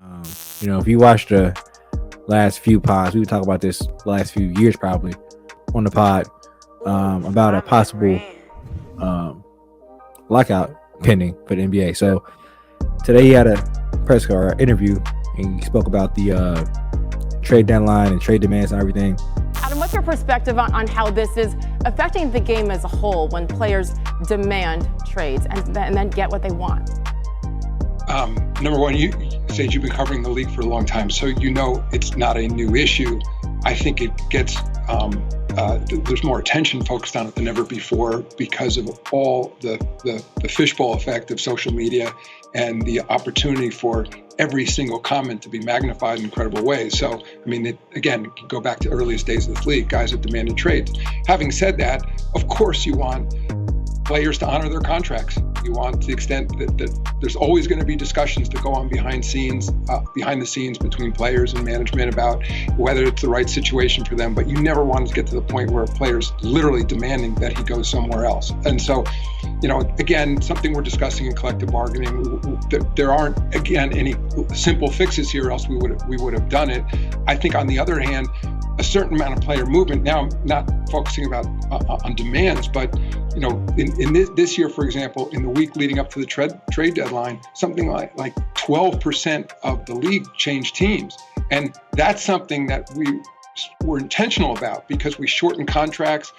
Um, if you watch the last few pods, we would talk about this last few years probably on the pod about a possible lockout pending for the NBA. So today he had a press card interview and he spoke about the trade deadline and trade demands and everything. Adam, what's your perspective on how this is affecting the game as a whole when players demand trades and then get what they want? Number one, you said you've been covering the league for a long time, so you know it's not a new issue. I think it gets there's more attention focused on it than ever before because of all the fishbowl effect of social media and the opportunity for every single comment to be magnified in incredible ways. So, I mean, again, go back to earliest days of this league, guys have demanded trades. Having said that, of course you want players to honor their contracts. You want to the extent that there's always going to be discussions that go on behind the scenes between players and management about whether it's the right situation for them. But you never want to get to the point where a player's literally demanding that he goes somewhere else. And so, again, something we're discussing in collective bargaining. There aren't, again, any simple fixes here, else we would have done it. I think, on the other hand, a certain amount of player movement. Now, I'm not focusing on demands, but in this year, for example, in the week leading up to the trade deadline, something like 12% of the league changed teams, and that's something that we were intentional about because we shortened contracts.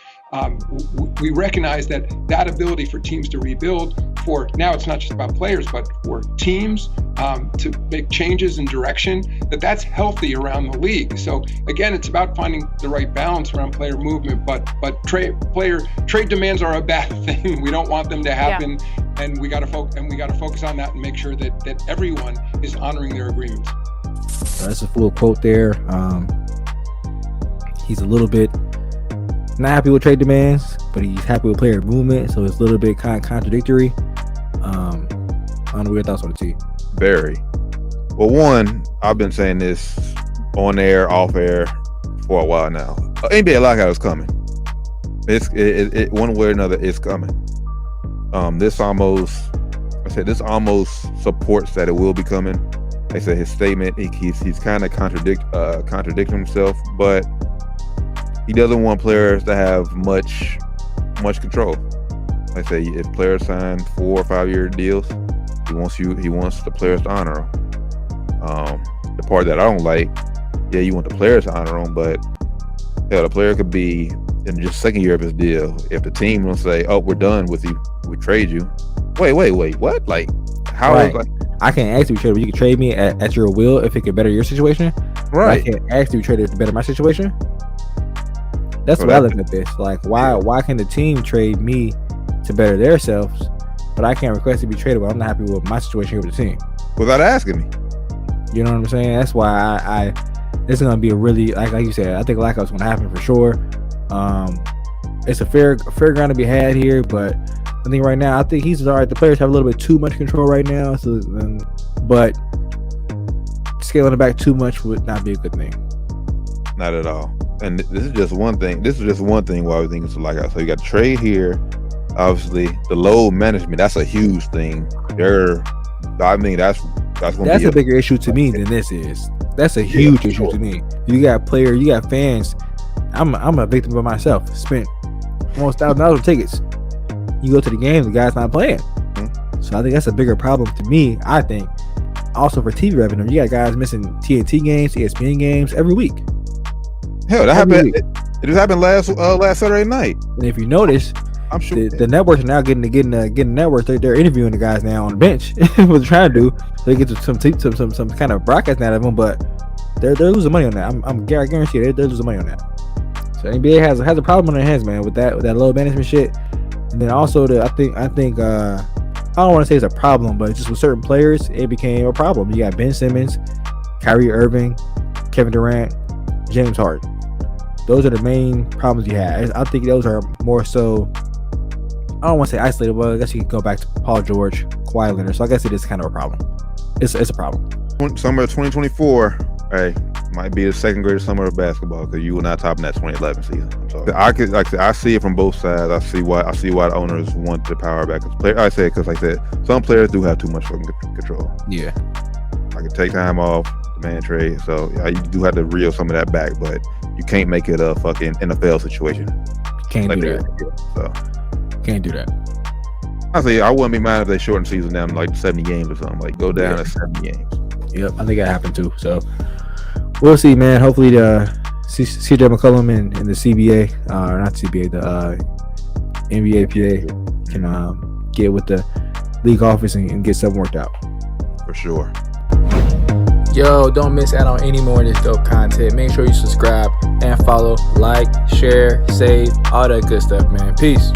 We recognize that ability for teams to rebuild. For now, it's not just about players, but for teams to make changes in direction. That's healthy around the league. So again, it's about finding the right balance around player movement. But trade demands are a bad thing. We don't want them to happen, and we got to focus on that and make sure that everyone is honoring their agreements. So that's a full quote there. He's a little bit not happy with trade demands, but he's happy with player movement, so it's a little bit kind of contradictory. I don't know what your thoughts on the T. Very. Well, one, I've been saying this on air, off air for a while now. NBA lockout is coming. It one way or another, it's coming. This almost supports that it will be coming. They said his statement, he's kind of contradicting himself, but he doesn't want players to have much control. Like I say, if players sign 4 or 5 year deals, he wants the players to honor them. The part that I don't like, you want the players to honor them, but hell, the player could be in just second year of his deal. If the team will say, "Oh, we're done with you, we trade you." Wait, what? Like, how? Right. Like, I can't ask you to trade, but you can trade me at your will if it could better your situation. right? I can't ask you to trade it to better my situation. That's what I look at this. Like, why can the team trade me to better themselves, but I can't request to be traded when I'm not happy with my situation here with the team? Without asking me. You know what I'm saying? That's why this is gonna be a really like you said. I think lockout's gonna happen for sure. It's a fair ground to be had here, but I think right now he's all right. The players have a little bit too much control right now, but scaling it back too much would not be a good thing. Not at all. And this is just one thing. Why we think it's a lockout. So you got to trade here. Obviously, the load management, that's a huge thing. That's a bigger issue to me than this is. That's a huge issue to me. You got fans. I'm a victim of myself. Spent almost $1,000 on tickets. You go to the game, the guy's not playing. Mm-hmm. So I think that's a bigger problem to me. I think also for TV revenue, you got guys missing TNT games, ESPN games every week. Hell, that happened. It just happened last Saturday night. And if you notice, I'm sure the networks are now getting networks. They're interviewing the guys now on the bench. What they're trying to do, so they get some kind of broadcast out of them. But they're losing money on that. I guarantee you they're losing money on that. So NBA has a problem on their hands, man, with that load management shit. And then also I think I don't want to say it's a problem, but just with certain players, it became a problem. You got Ben Simmons, Kyrie Irving, Kevin Durant, James Harden. Those are the main problems you have. I think those are more so, I don't want to say isolated, but I guess you could go back to Paul George, Kawhi Leonard. So I guess it is kind of a problem. It's a problem. Summer of 2024, might be the second greatest summer of basketball because you were not topping that 2011 season. So I see it from both sides. I see why the owners want the power back. Because some players do have too much fucking control. Yeah. I can take time off, demand trade. So yeah, you do have to reel some of that back, but you can't make it a fucking NFL situation. Can't like do that. So Can't do that. I wouldn't be mad if they shorten season down to like 70 games or something. Like go down to 70 games. Yep, I think that happened too. So we'll see, man. Hopefully the CJ McCollum and the CBA, not CBA, the NBAPA can get with the league office and get something worked out. For sure. Yo, don't miss out on any more of this dope content. Make sure you subscribe and follow, like, share, save, all that good stuff, man. Peace.